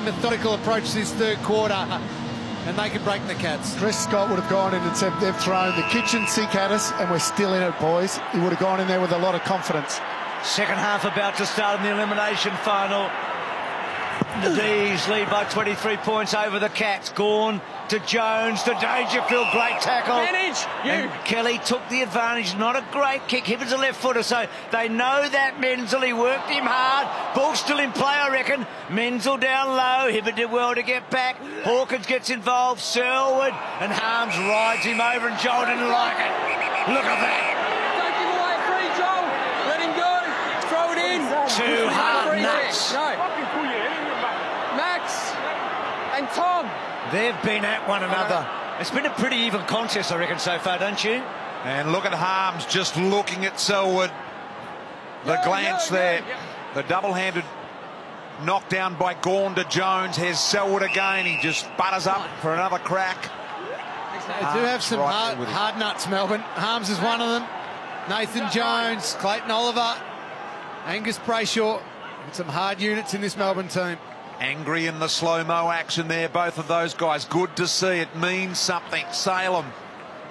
methodical approach to this third quarter, and they can break the Cats. Chris Scott would have gone in and said they've thrown the kitchen sink at us and we're still in it, boys. He would have gone in there with a lot of confidence. Second half about to start in the elimination final. The D's lead by 23 points over the Cats. Gawn to Jones to Dangerfield, great tackle. And Kelly took the advantage, not a great kick. Hibbert's a left footer, so they know that Menzel. He worked him hard. Ball still in play, I reckon. Menzel down low. Hibbert did well to get back. Hawkins gets involved. Selwood and Harms rides him over, and Joel didn't like it. Look at that. Don't give away free, Joel. Let him go. Throw it in. Two hard nuts. Max and Tom. They've been at one another. It's been a pretty even contest, I reckon, so far, don't you? And look at Harms just looking at Selwood. The glance there. The double-handed knockdown by Gawn to Jones. Here's Selwood again. He just butters up for another crack. They do have some hard nuts, Melbourne. Harms is one of them. Nathan Jones, Clayton Oliver, Angus Brayshaw. Some hard units in this Melbourne team. Angry in the slow-mo action there, both of those guys. Good to see. It means something. Salem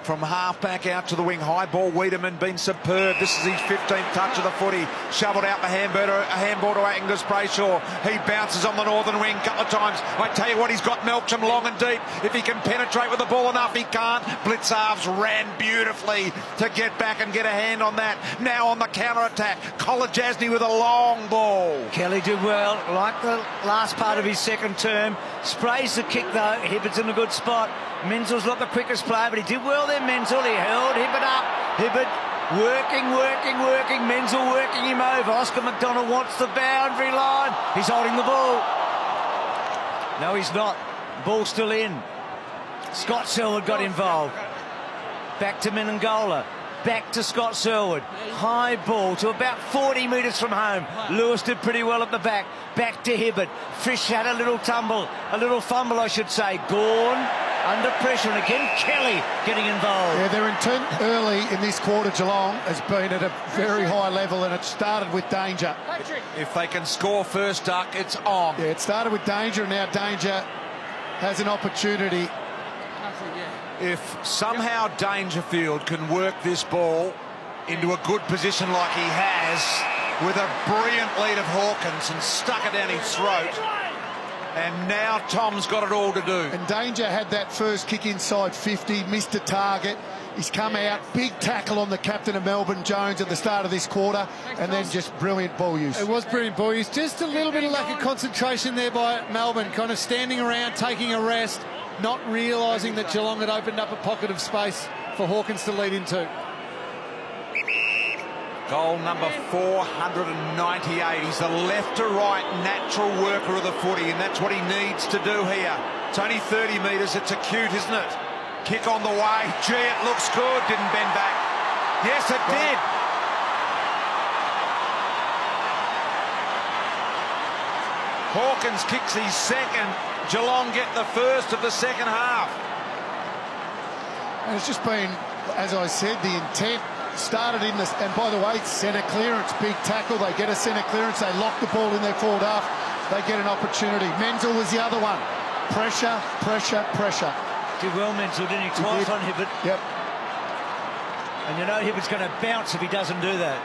from half-back out to the wing. High ball, Wiedemann been superb. This is his 15th touch of the footy. Shoveled out the handball to Angus Brayshaw. He bounces on the northern wing a couple of times. I tell you what, he's got Melksham long and deep. If he can penetrate with the ball enough, he can't. Blitz halves ran beautifully to get back and get a hand on that. Now on the counter-attack, Kolajasny with a long ball. Kelly did well, like the last part of his second term. Sprays the kick, though. Hibbert's in a good spot. Menzel's not the quickest player, but he did well there, Menzel. He held Hibbert up. Hibbert working. Menzel working him over. Oscar McDonald wants the boundary line. He's holding the ball. No, he's not. Ball still in. Scott Selwood got involved. Back to Menangola. Back to Scott Selwood. High ball to about 40 metres from home. Lewis did pretty well at the back. Back to Hibbert. Fish had a little fumble, I should say. Gawn under pressure, and again Kelly getting involved. Yeah, their intent early in this quarter, Geelong, has been at a very high level, and it started with danger. If they can score first, Duck, it's on. Yeah, it started with danger, and now danger has an opportunity. If somehow Dangerfield can work this ball into a good position like he has, with a brilliant lead of Hawkins and stuck it down his throat, and now Tom's got it all to do. And Danger had that first kick inside 50, missed a target. He's come out, big tackle on the captain of Melbourne, Jones, at the start of this quarter, and then just brilliant ball use. It was brilliant ball use. Just a little bit of lack of concentration there by Melbourne, kind of standing around, taking a rest, not realising that Geelong had opened up a pocket of space for Hawkins to lead into. Goal number 498. He's a left to right natural worker of the footy, and that's what he needs to do here. It's only 30 metres. It's acute, isn't it? Kick on the way. Gee, it looks good. Didn't bend back. Yes, it did. Hawkins kicks his second. Geelong get the first of the second half. And it's just been, as I said, the intent started in this, and by the way, centre clearance, big tackle. They get a centre clearance. They lock the ball in their forward half. They get an opportunity. Menzel was the other one. Pressure. Did well, Menzel, didn't he? Twice on Hibbert. Yep. And you know Hibbert's going to bounce if he doesn't do that.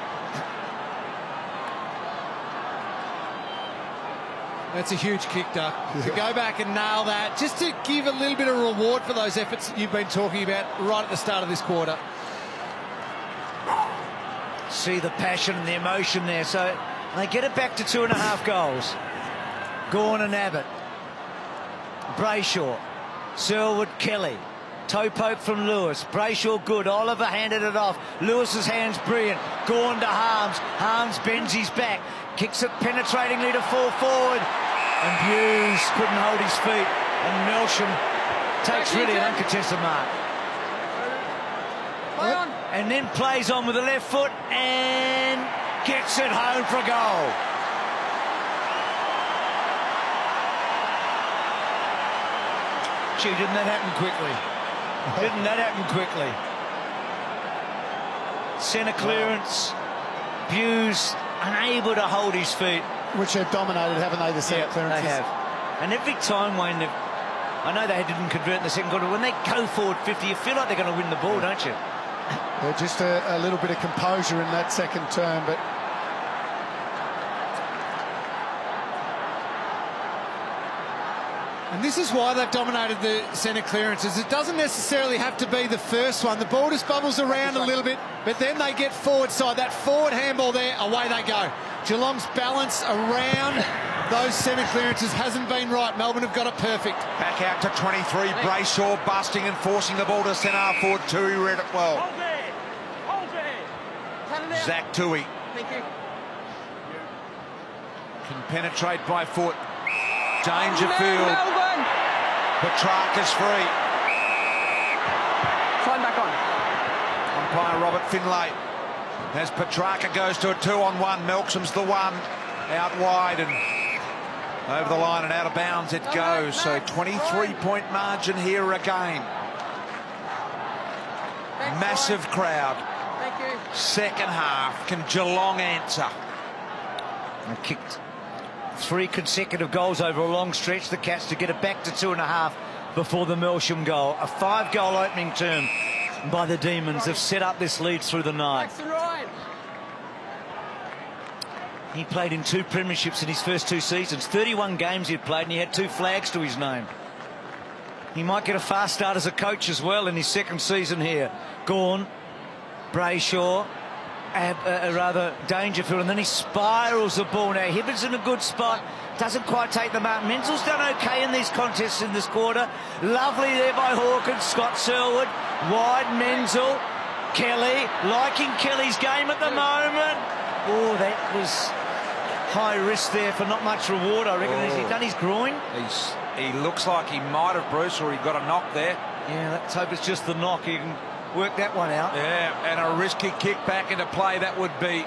That's a huge kick, Duck. To go back and nail that, just to give a little bit of reward for those efforts you've been talking about right at the start of this quarter. See the passion and the emotion there. So they get it back to 2.5 goals. Gawn and Abbott. Brayshaw. Selwood, Kelly. Toe poke from Lewis. Brayshaw good. Oliver handed it off. Lewis's hands brilliant. Gawn to Harms. Harms bends his back. Kicks it penetratingly to fall forward. And Hughes couldn't hold his feet. And Melksham takes really an uncontested mark. And then plays on with the left foot and gets it home for a goal. Gee, didn't that happen quickly? Didn't that happen quickly? Centre clearance. Hughes unable to hold his feet. Which they've dominated, haven't they, the centre clearances? They have. And every time, Wayne, I know they didn't convert in the second quarter, when they go forward 50, you feel like they're going to win the ball, don't you? Yeah, just a little bit of composure in that second term, but and this is why they've dominated the centre clearances. It doesn't necessarily have to be the first one. The ball just bubbles around a little bit, but then they get forward side. That forward handball there, away they go. Geelong's balance around those centre clearances hasn't been right. Melbourne have got it perfect. Back out to 23, Brayshaw busting and forcing the ball to centre forward. Tui read it well. Hold there. Zach Tui Thank you. can penetrate by foot. Dangerfield. Melbourne. Petrarca's free. Time back on. Umpire Robert Finlay. As Petrarca goes to a 2-on-1, Melksham's the one. Out wide and over the line and out of bounds it goes. So 23-point margin here again. Massive crowd. Thank you. Second half. Can Geelong answer? They kicked 3 consecutive goals over a long stretch, the Cats, to get it back to 2.5 before the Melsham goal. A 5-goal opening term by the Demons have set up this lead through the night. Jackson Ryan. He played in 2 premierships in his first 2 seasons. 31 games he'd played, and he had 2 flags to his name. He might get a fast start as a coach as well in his second season here. Gawn, Brayshaw, rather Dangerfield, and then he spirals the ball. Now Hibberd's in a good spot, doesn't quite take them out. Menzel's done okay in these contests in this quarter. Lovely there by Hawkins. Scott Selwood, wide Menzel, Kelly, liking Kelly's game at the moment. Oh, that was high risk there for not much reward, I reckon. Has he done his groin? He looks like he might have, Bruce, or he got a knock there. Yeah, let's hope it's just the knock. You can work that one out. Yeah, and a risky kick back into play. That would be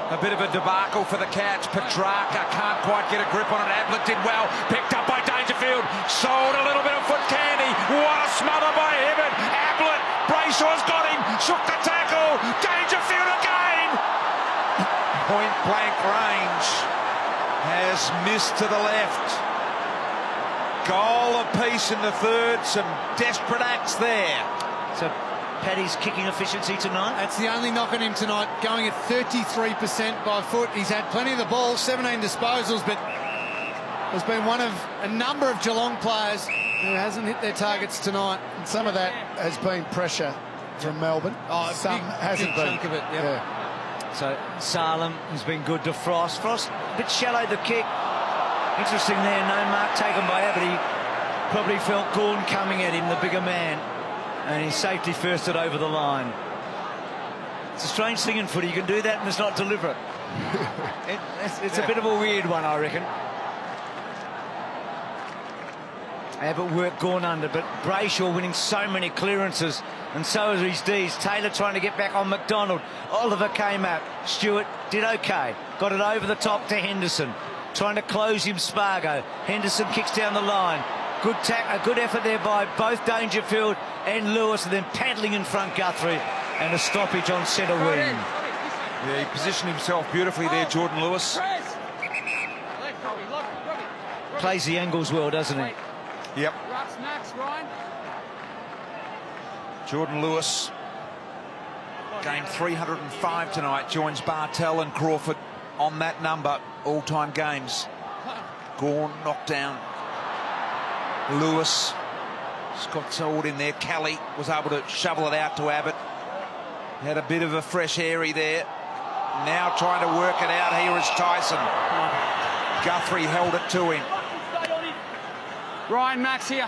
a bit of a debacle for the Cats. Petrarca can't quite get a grip on it. Ablett did well. Picked up by Dangerfield. Sold a little bit of foot candy. What a smother by Hibberd. Ablett. Brayshaw's got him. Shook the tackle. Dangerfield again. Point blank range. Has missed to the left. Goal apiece in the third. Some desperate acts there. So Paddy's kicking efficiency tonight. That's the only knock on him tonight, going at 33% by foot. He's had plenty of the ball, 17 disposals, but has been one of a number of Geelong players who hasn't hit their targets tonight. and some of that has been pressure from Melbourne. Some hasn't been. Chunk of it, yep. Yeah. So Salem has been good to Frost. Frost a bit shallow the kick. Interesting there, no mark taken by Abbott. He probably felt Gawn coming at him, the bigger man. And he's safety firsted over the line. It's a strange thing in footy. You can do that and it's not deliberate. It's a bit of a weird one, I reckon. Abbott worked Gawn under, but Brayshaw winning so many clearances, and so is his D's. Taylor trying to get back on McDonald. Oliver came out. Stewart did okay. Got it over the top to Henderson. Trying to close him, Spargo. Henderson kicks down the line. A good effort there by both Dangerfield and Lewis, and then paddling in front Guthrie, and a stoppage on centre wing. Yeah, he positioned himself beautifully there, Jordan Lewis. Plays the angles well, doesn't he? Yep. Max, Ryan. Jordan Lewis, game 305 tonight, joins Bartel and Crawford on that number, all-time games. Gawn knocked down. Lewis, Scott Selwood in there. Kelly was able to shovel it out to Abbott. Had a bit of a fresh airy there. Now trying to work it out. Here is Tyson. Guthrie held it to him. Ryan, Max here.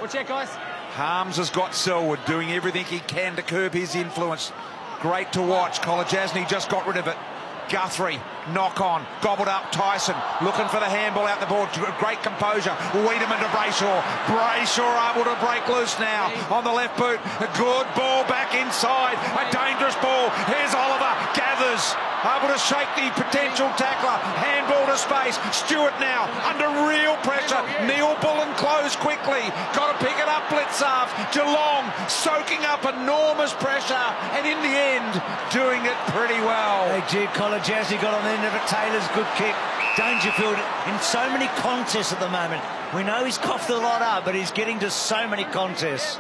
Watch out, guys. Harms has got Selwood doing everything he can to curb his influence. Great to watch. Kolodjasny just got rid of it. Guthrie, knock on, gobbled up Tyson, looking for the handball out the board. Great composure. Wiedemann to Brayshaw. Brayshaw able to break loose now on the left boot. A good ball back inside. A dangerous ball. Here's Oliver. Gathers. Able to shake the potential tackler. Handball to space. Stewart now under real pressure. Neil Bullen close quickly. Got to pick it up, Blitzarf. Geelong soaking up enormous pressure, and in the end doing it pretty well. Hey, gee, Kolodjasny got on the end of it. Taylor's good kick. Dangerfield in so many contests at the moment. We know he's coughed a lot up, but he's getting to so many contests.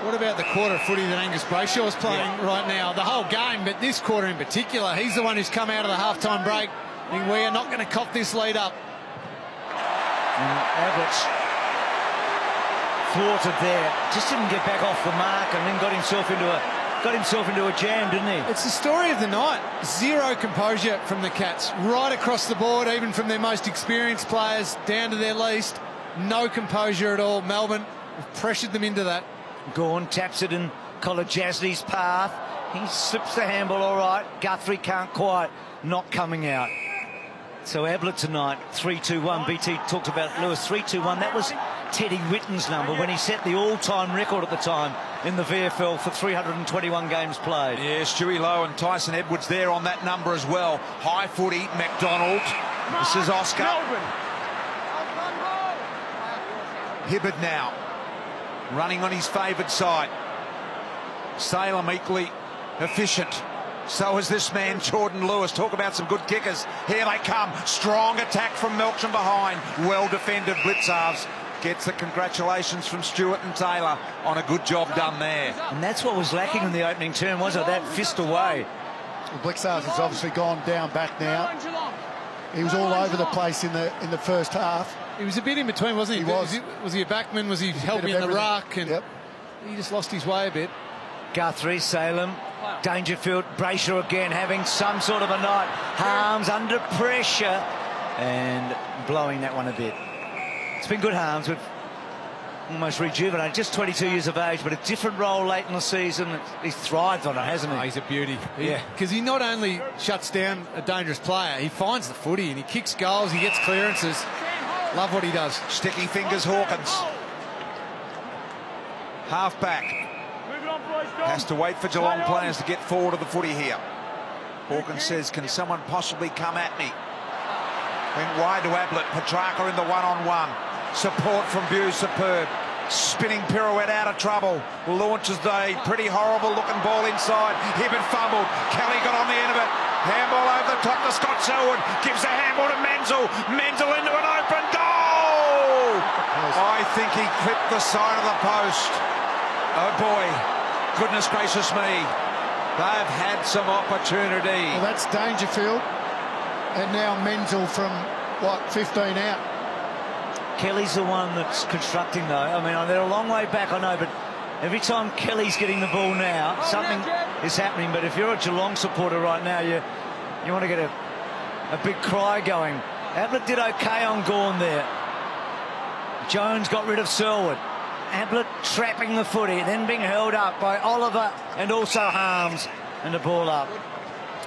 What about the quarter of footy that Angus Brayshaw's playing right now? The whole game, but this quarter in particular. He's the one who's come out of the halftime break. And we are not going to cough this lead up. And Abbott's thwarted there. Just didn't get back off the mark and then got himself into a jam, didn't he? It's the story of the night. Zero composure from the Cats. Right across the board, even from their most experienced players down to their least. No composure at all. Melbourne have pressured them into that. Gawn taps it in Kolajasny's path. He slips the handball all right. Guthrie can't quite. Not coming out. So Ablett tonight, 3-2-1. BT talked about Lewis, 3-2-1. That was Teddy Whitten's number when he set the all-time record at the time in the VFL for 321 games played. Yeah, Stewie Lowe and Tyson Edwards there on that number as well. High footy, McDonald. This is Oscar. Hibberd now, running on his favoured side. Salem equally efficient. So is this man, Jordan Lewis. Talk about some good kickers. Here they come. Strong attack from Melksham behind. Well defended. Blitzarves gets the congratulations from Stewart and Taylor on a good job done there. And that's what was lacking in the opening term, wasn't it? That fist away. Well, Blitzarves has obviously gone down back now. He was all over the place in the first half. He was a bit in between, wasn't he? Was he a backman? Was he helping in the ruck? And he just lost his way a bit. Guthrie, Salem, Dangerfield, Brayshaw again having some sort of a night. Harms under pressure and blowing that one a bit. It's been good, Harms. We've almost rejuvenated. Just 22 years of age, but a different role late in the season. He's thrived on it, hasn't he? Oh, he's a beauty. Yeah. Because he not only shuts down a dangerous player, he finds the footy and he kicks goals, he gets clearances. Love what he does. Sticky fingers Hawkins. Half-back. Has to wait for Geelong players to get forward of the footy here. Hawkins says, can someone possibly come at me? Went wide to Ablett. Petrarca in the one-on-one. Support from Bew, superb. Spinning pirouette out of trouble. Launches the pretty horrible looking ball inside. Hibberd fumbled. Kelly got on the end of it. Handball over the top to Scott Selwood. Gives a handball to Menzel. Menzel into an open goal! I think he clipped the side of the post. Oh boy. Goodness gracious me. They've had some opportunity. Well, that's Dangerfield. And now Menzel from, 15 out. Kelly's the one that's constructing, though. I mean, they're a long way back, I know, but every time Kelly's getting the ball now, something is happening. But if you're a Geelong supporter right now, you want to get a big cry going. Ablett did okay on Gawn there. Jones got rid of Selwood. Ablett trapping the footy, then being held up by Oliver and also Harms, and the ball up.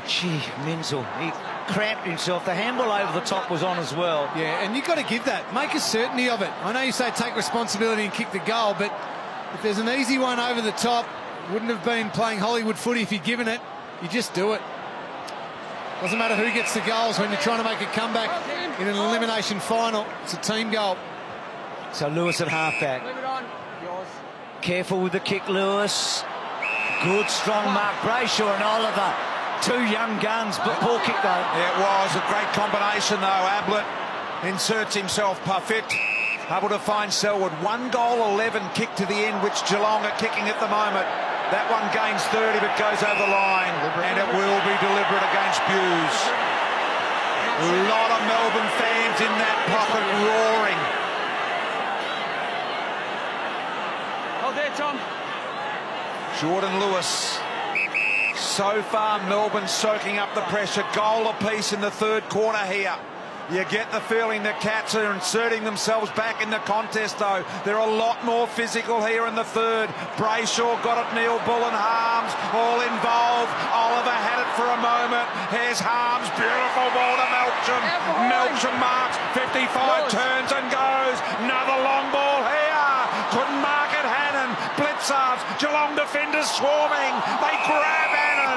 Gee, Menzel, he cramped himself. The handball over the top was on as well. Yeah, and you've got to give that. Make a certainty of it. I know you say take responsibility and kick the goal, but if there's an easy one over the top, wouldn't have been playing Hollywood footy if you'd given it. You just do it. Doesn't matter who gets the goals when you're trying to make a comeback in an elimination final. It's a team goal. So Lewis at halfback. Careful with the kick, Lewis. Good, strong mark. Brayshaw and Oliver. Two young guns, but poor kick though. It was a great combination though. Ablett inserts himself perfect. Able to find Selwood. 1 goal, 11 kick to the end, which Geelong are kicking at the moment. That one gains 30 but goes over the line. And it will be deliberate against Bews. A lot of Melbourne fans in that pocket roaring. Oh, there, Tom. Jordan Lewis. So far, Melbourne soaking up the pressure. Goal apiece in the third quarter here. You get the feeling the Cats are inserting themselves back in the contest, though. They're a lot more physical here in the third. Brayshaw got it, Neil Bull and Harms all involved. Oliver had it for a moment. Here's Harms, beautiful ball to Melksham. Melksham marks, 55, turns and goes. Another long ball here. Couldn't mark it, Hannon. Blitzarves, Geelong defenders swarming. They grab Hannon.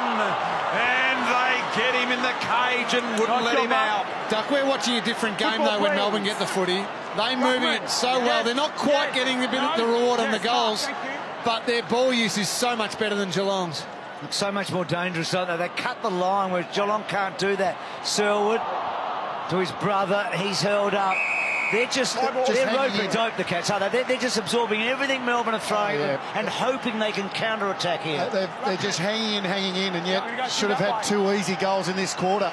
And they get him in the cage and wouldn't let him out. Duck, we're watching a different game, though, when Melbourne get the footy. They're moving it so well. They're not quite getting the reward on the goals, but their ball use is so much better than Geelong's. It's so much more dangerous, don't they? They cut the line where Geelong can't do that. Selwood to his brother. He's held up. They're they're rope dope, the Cats, aren't they? They're just absorbing everything Melbourne are throwing and hoping they can counter-attack here. They're just hanging in, and yet should have had 2 easy goals in this quarter.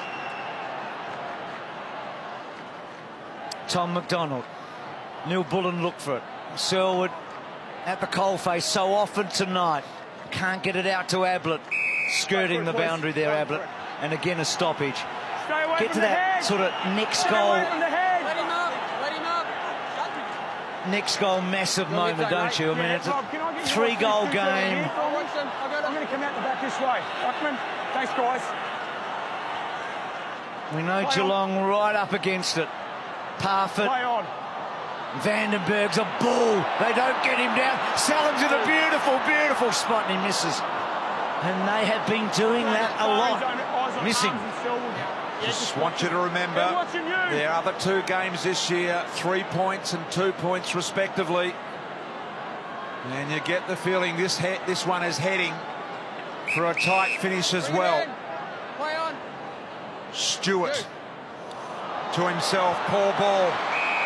Tom McDonald. Neil Bullen looked for it. Selwood at the coalface so often tonight. Can't get it out to Ablett. Skirting the boundary there, Ablett. And again, a stoppage. Get to that sort of next goal. Next goal, massive moment, don't you? I mean, it's a 3-goal game. I'm going to come out the back this way. Ruckman, thanks, guys. We know Geelong right up against it. Parfitt. Vandenberg's a bull. They don't get him down. Salim's in a beautiful, beautiful spot and he misses. And they have been doing that a lot. Missing. Just want you to remember their other 2 games this year, 3 points and 2 points respectively. And you get the feeling this one is heading for a tight finish as well. Stewart to himself, poor ball.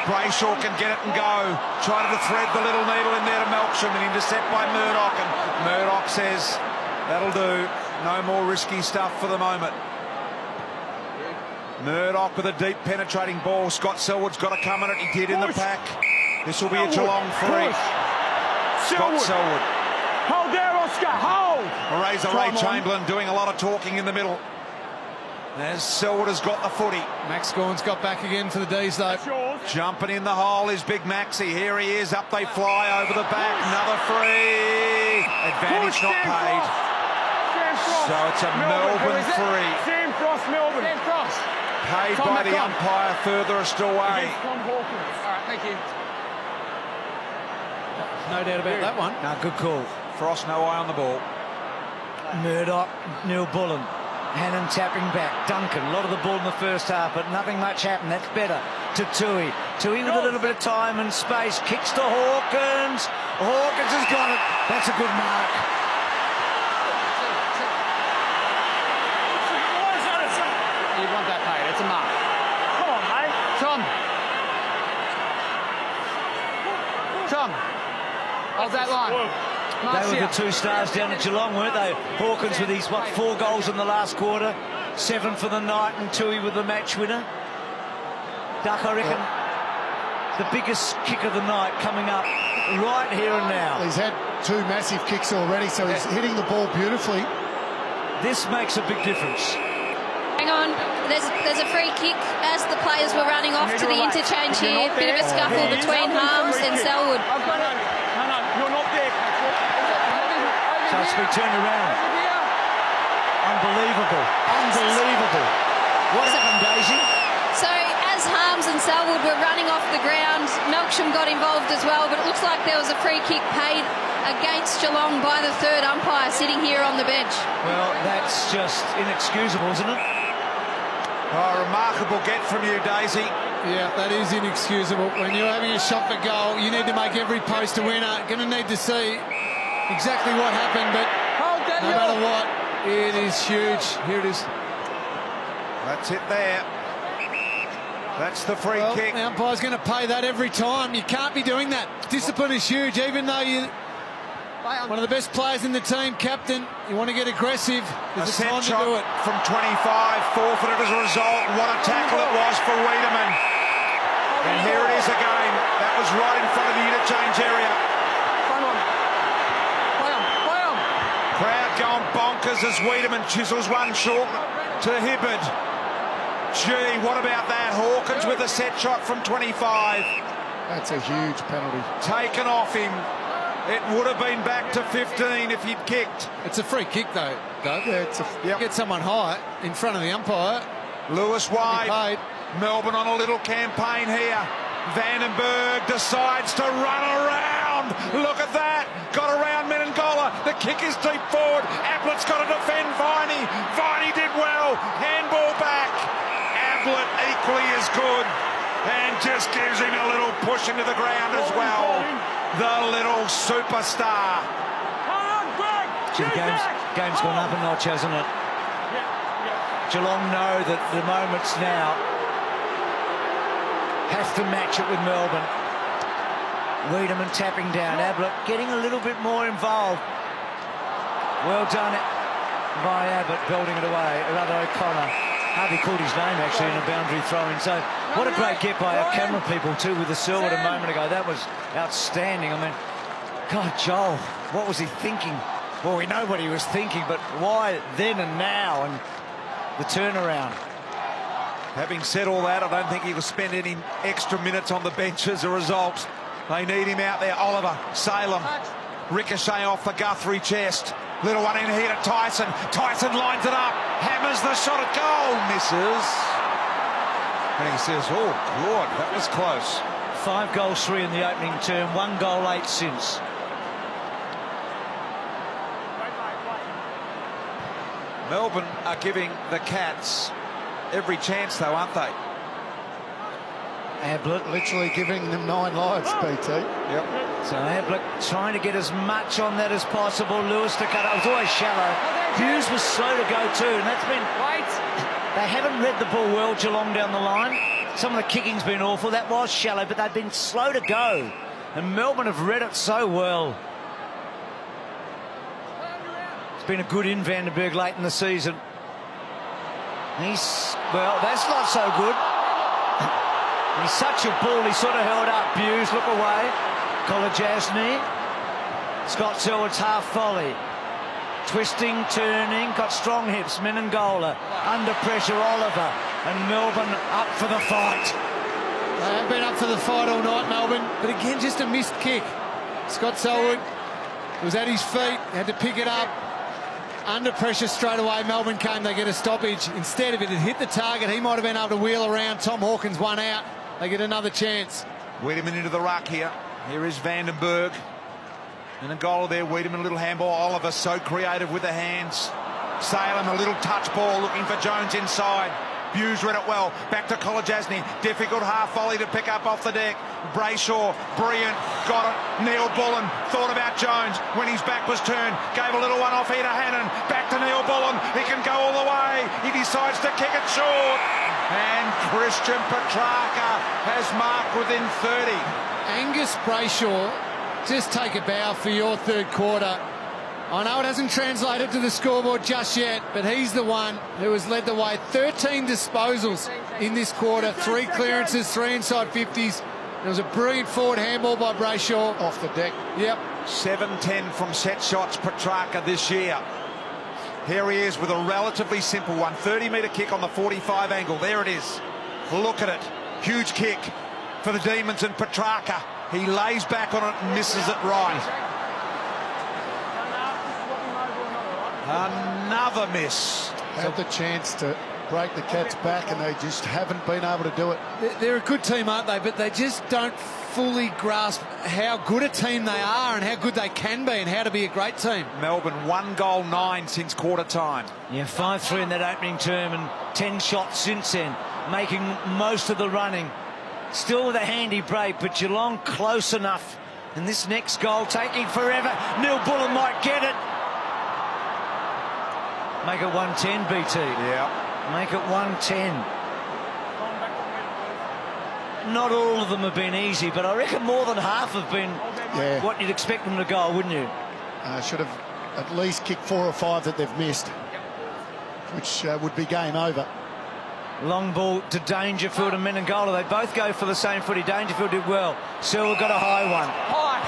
Brayshaw can get it and go. Trying to thread the little needle in there to Melksham and intercept by Murdoch. And Murdoch says, that'll do. No more risky stuff for the moment. Murdoch with a deep penetrating ball. Scott Selwood's got to come in it. He did in the pack. This will be a Geelong 3. Scott Selwood. Hold there, Oscar. Hold. Razor Ray Chamberlain doing a lot of talking in the middle. As Selwood has got the footy. Max Gawn's got back again for the D's, though. Jumping in the hole is Big Maxi. Here he is. Up they fly over the back. Another free. Advantage not paid. So it's a Melbourne 3. Sam Frost, Melbourne. Sam Frost. Paid by the umpire furthest away. Tom Hawkins. All right, thank you. No doubt about that one. No, good call. Frost no eye on the ball. Murdoch, Neil Bullen. Hannon tapping back. Duncan, a lot of the ball in the first half, but nothing much happened. That's better to Tui. Tui with a little bit of time and space. Kicks to Hawkins. Hawkins has got it. That's a good mark. You want that paid. It's a mark. Come on, mate. Tom. Hold that line. They were the 2 stars down at Geelong, weren't they? Hawkins with his, 4 goals in the last quarter. 7 for the night and Tui with the match winner. Duck, I reckon, the biggest kick of the night coming up right here and now. He's had 2 massive kicks already, so he's hitting the ball beautifully. This makes a big difference. Hang on, there's a free kick as the players were running off to the interchange here. Bit of a scuffle between Harms and Selwood. No, you're not there. So it's been turned around. Unbelievable. Unbelievable. What happened, Daisy? So as Harms and Selwood were running off the ground, Melksham got involved as well, but it looks like there was a free kick paid against Geelong by the 3rd umpire sitting here on the bench. Well, that's just inexcusable, isn't it? Oh, remarkable get from you, Daisy. Yeah, that is inexcusable. When you're having a shot for goal, you need to make every post a winner. Going to need to see exactly what happened, but no matter what, it is huge. Here it is. That's it there. That's the free kick. The umpire's going to pay that every time. You can't be doing that. Discipline is huge, even though you're one of the best players in the team, captain. You want to get aggressive. There's a time to do it. From 25, forfeited as a result. What a tackle it was for Wiedemann. And here it is again. That was right in front of the interchange area. Crowd going bonkers as Wiedemann chisels one short to Hibberd. Gee, what about that? Hawkins with a set shot from 25. That's a huge penalty. Taken off him. It would have been back to 15 if he'd kicked. It's a free kick, though, Doug. Yeah, Get someone high in front of the umpire. Lewis Wade. Melbourne on a little campaign here. Vandenberg decides to run around. Look at that. Got around Menengola. The kick is deep forward. Ablett's got to defend Viney. Viney did well. Handball back. Ablett equally as good. And just gives him a little push into the ground as well. The little superstar. The game's gone up a notch, hasn't it? Geelong know that the moment's now. have to match it with Melbourne. Wiedemann tapping down. Ablett getting a little bit more involved. Well done by Abbott, belting it away. Rather, O'Connor hardly called his name actually in a boundary throw-in. So what a great get by our camera people too with the Selwood a moment ago. That was outstanding. I mean, God, Joel, what was he thinking? Well, we know what he was thinking, but why then and now and the turnaround? Having said all that, I don't think he'll spend any extra minutes on the bench as a result. They need him out there. Oliver, Salem, ricochet off the Guthrie chest. Little one in here to Tyson. Tyson lines it up, hammers the shot at goal, misses. And he says, oh, God, that was close. 5 goals, 3 in the opening term, 1 goal, 8 since. Melbourne are giving the Cats every chance, though, aren't they? Ablett literally giving them 9 lives, BT. Yep. So Ablett trying to get as much on that as possible. Lewis to cut it. It was always shallow. Hughes was slow to go too, and that's been... They haven't read the ball well, Geelong, down the line. Some of the kicking's been awful. That was shallow, but they've been slow to go. And Melbourne have read it so well. It's been a good in Vandenberg late in the season. Well, that's not so good. He's such a bull. He sort of held up. Buse, look away. Kolajasny. Scott Selwood's half volley. Twisting, turning, got strong hips. Menengola under pressure. Oliver and Melbourne up for the fight. They have been up for the fight all night, Melbourne. But again, just a missed kick. Scott Selwood was at his feet, had to pick it up. Under pressure straight away, Melbourne came, they get a stoppage. Instead, if it had hit the target, he might have been able to wheel around. Tom Hawkins one out. They get another chance. Wiedemann into the ruck here. Here is Vandenberg. And a goal there, Wiedemann, a little handball. Oliver so creative with the hands. Salem, a little touch ball, looking for Jones inside. Buse read it well. Back to Kolajasny. Difficult half volley to pick up off the deck. Brayshaw, brilliant, got it. Neil Bullen thought about Jones when his back was turned. Gave a little one off here to Hannon. Back to Neil Bullen. He can go all the way. He decides to kick it short. And Christian Petrarca has marked within 30. Angus Brayshaw, just take a bow for your third quarter. I know it hasn't translated to the scoreboard just yet, but he's the one who has led the way. 13 disposals in this quarter, 3 clearances, 3 inside 50s. There was a brilliant forward handball by Brayshaw. Off the deck. Yep. 7-10 from set shots, Petrarca this year. Here he is with a relatively simple one. 30-metre kick on the 45 angle. There it is. Look at it. Huge kick for the Demons and Petrarca. He lays back on it and misses it right. Another miss. Had the chance to break the Cats back and they just haven't been able to do it. They're a good team, aren't they? But they just don't fully grasp how good a team they are and how good they can be and how to be a great team. Melbourne 1 goal 9 since quarter time. Yeah, 5-3 in that opening term and 10 shots since then, making most of the running. Still with a handy break, but Geelong close enough. And this next goal taking forever. Neil Bullen might get it. Make it 110, BT. Yeah. Make it 110. Not all of them have been easy, but I reckon more than half have been what you'd expect them to go, wouldn't you? Should have at least kicked 4 or 5 that they've missed, which would be game over. Long ball to Dangerfield and Menengola. They both go for the same footy. Dangerfield did well. Selwood got a high one. High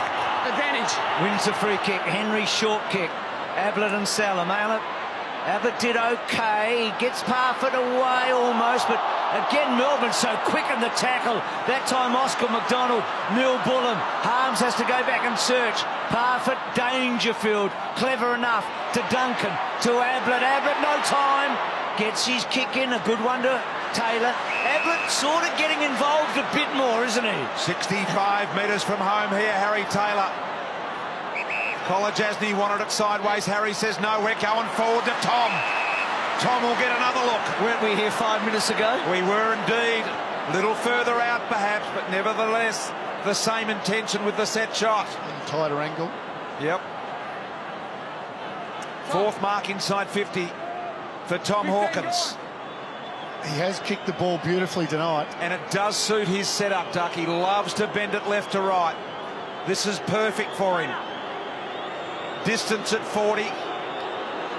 advantage. Wins the free kick. Henry short kick. Ablett and Salem. Ablett did okay. He gets Parfitt away almost, but again Melbourne so quick in the tackle. That time Oscar McDonald, Neil Bullen. Harms has to go back and search. Parfitt, Dangerfield, clever enough to Duncan, to Ablett. Ablett, no time. Gets his kick in, a good one to Taylor. Ablett sort of getting involved a bit more, isn't he? 65 metres from home here, Harry Taylor. Kolajasny wanted it sideways. Harry says, no, we're going forward to Tom. Tom will get another look. Weren't we here 5 minutes ago? We were indeed. A little further out, perhaps, but nevertheless, the same intention with the set shot. Tighter angle. Yep. 4th mark inside 50 for Tom Hawkins. He has kicked the ball beautifully tonight. And it does suit his setup, Duck. He loves to bend it left to right. This is perfect for him. Distance at 40.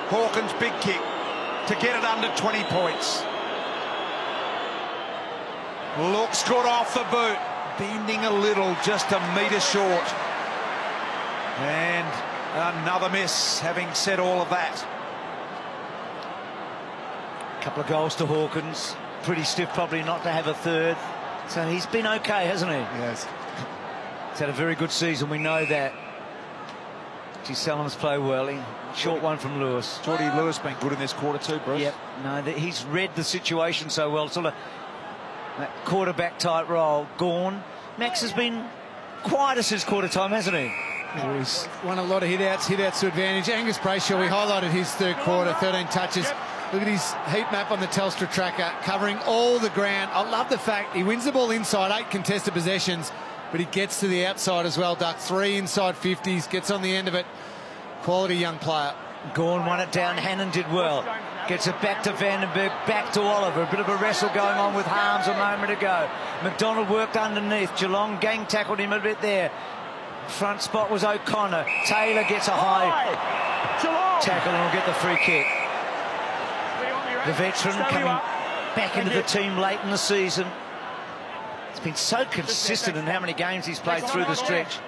Hawkins' big kick to get it under 20 points. Looks good off the boot. Bending a little, just a metre short. And another miss, having said all of that. A couple of goals to Hawkins. Pretty stiff probably not to have a third. So he's been okay, hasn't he? Yes. He's had a very good season, we know that. Selim's play well. Short one from Lewis. Geordie Lewis been good in this quarter too, Bruce. Yep. No, he's read the situation so well. Sort of that quarterback type role. Gawn. Max has been quieter since quarter time, hasn't he? He's won a lot of hit-outs to advantage. Angus Brayshaw, we highlighted his third quarter, 13 touches. Look at his heat map on the Telstra tracker, covering all the ground. I love the fact he wins the ball inside, 8 contested possessions, but he gets to the outside as well, Duck. 3 inside 50s, gets on the end of it. Quality young player. Gawn won it down. Hannon did well. Gets it back to Vandenberg, back to Oliver. A bit of a wrestle going on with Harms a moment ago. McDonald worked underneath. Geelong gang tackled him a bit there. Front spot was O'Connor. Taylor gets a high tackle and will get the free kick. The veteran coming back into the team late in the season. He's been so consistent in how many games he's played through the stretch.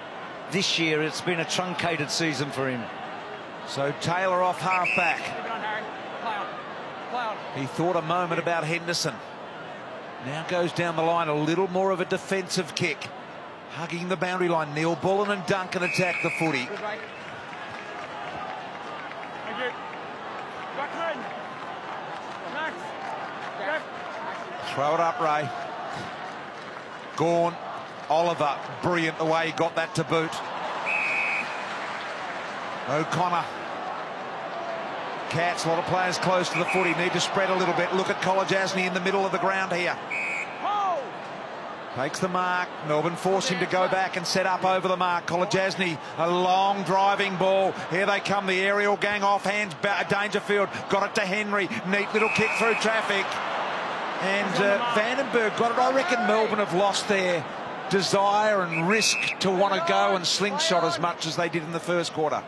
This year it's been a truncated season for him. So Taylor off half-back. He thought a moment about Henderson. Now goes down the line, a little more of a defensive kick. Hugging the boundary line. Neil Bullen and Duncan attack the footy. Throw it up, Ray. Gawn. Oliver, brilliant the way he got that to boot. O'Connor. Cats, a lot of players close to the footy, need to spread a little bit. Look at Kolodjasny in the middle of the ground here. Takes the mark. Melbourne force him to go back and set up over the mark. Kolodjasny, a long driving ball. Here they come, the aerial gang off hands. Dangerfield got it to Henry. Neat little kick through traffic. And Vandenberg got it. I reckon Melbourne have lost their desire and risk to want to go and slingshot as much as they did in the first quarter.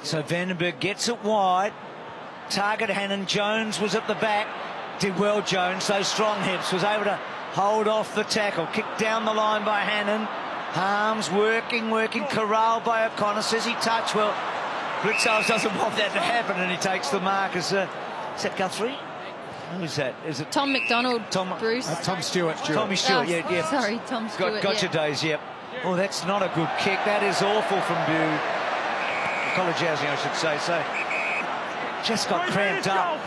So Vandenberg gets it wide. Target Hannon. Jones was at the back. Did well, Jones. Those strong hips. Was able to hold off the tackle. Kicked down the line by Hannon. Harms working. Corralled by O'Connor. Says he touched well. Blitzels doesn't want that to happen, and he takes the mark. Is that Guthrie? Who is that? Is it Tom McDonald, Bruce? Tom Stewart. Tommy Stewart, yeah. Sorry, Tom Stewart. Got your days, yep. Oh, that's not a good kick. That is awful from Kolodjasny, I should say. So just got cramped up.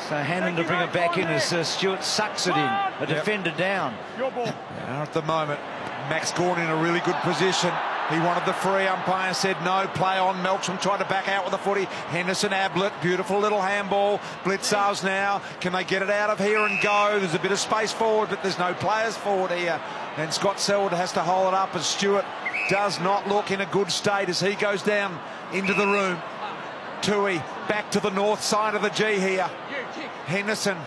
So Hannon to bring it back in as Stewart sucks it in. A defender down. Now at the moment, Max Gawn in a really good position. He wanted the free. Umpire said no. Play on. Melksham tried to back out with the footy. Henderson, Ablett. Beautiful little handball. Blitzars now. Can they get it out of here and go? There's a bit of space forward, but there's no players forward here. And Scott Selwood has to hold it up as Stewart does not look in a good state as he goes down into the room. Tui back to the north side of the G here. Henderson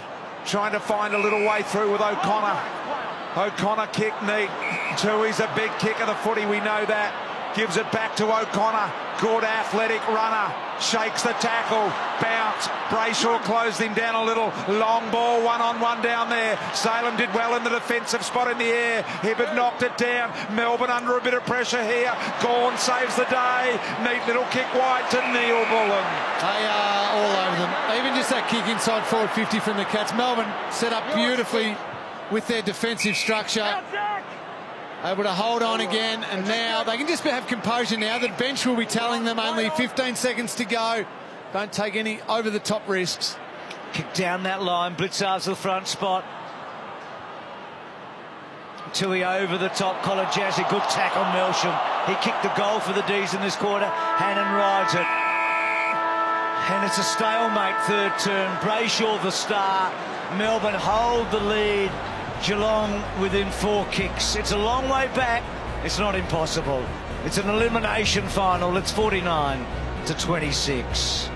trying to find a little way through with O'Connor. O'Connor kick neat. Tui's a big kick of the footy, we know that. Gives it back to O'Connor. Good athletic runner. Shakes the tackle. Bounce. Brayshaw closed him down a little. Long ball, one-on-one down there. Salem did well in the defensive spot in the air. Hibbert knocked it down. Melbourne under a bit of pressure here. Gawn saves the day. Neat little kick wide to Neil Bullen. They are all over them. Even just that kick inside forward 50 from the Cats. Melbourne set up beautifully with their defensive structure. Able to hold on again, and now they can just have composure now. The bench will be telling them only 15 seconds to go. Don't take any over-the-top risks. Kick down that line. Blitzars to the front spot. Tui over the top. Kolodjasny, good tackle, Melsham. He kicked the goal for the D's in this quarter. Hannon rides it. And it's a stalemate third term. Brayshaw the star. Melbourne hold the lead. Geelong within 4 kicks. It's a long way back. It's not impossible. It's an elimination final. It's 49-26.